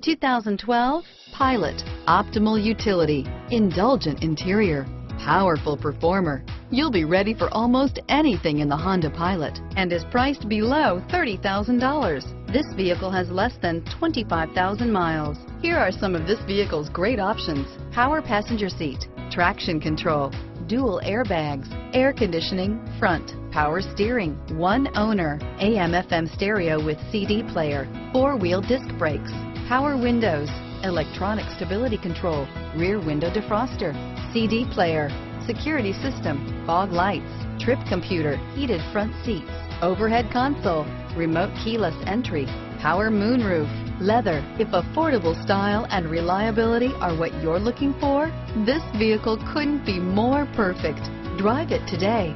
2012 Pilot. Optimal utility, indulgent interior, powerful performer. You'll be ready for almost anything in the Honda Pilot and is priced below $30,000. This vehicle has less than 25,000 miles. Here are some of this vehicle's great options: power passenger seat, traction control, dual airbags, air conditioning, front, power steering, one owner, AM/FM stereo with CD player, four-wheel disc brakes, power windows, electronic stability control, rear window defroster, CD player, security system, fog lights, trip computer, heated front seats, overhead console, remote keyless entry, power moonroof, leather. If affordable style and reliability are what you're looking for, this vehicle couldn't be more perfect. Drive it today.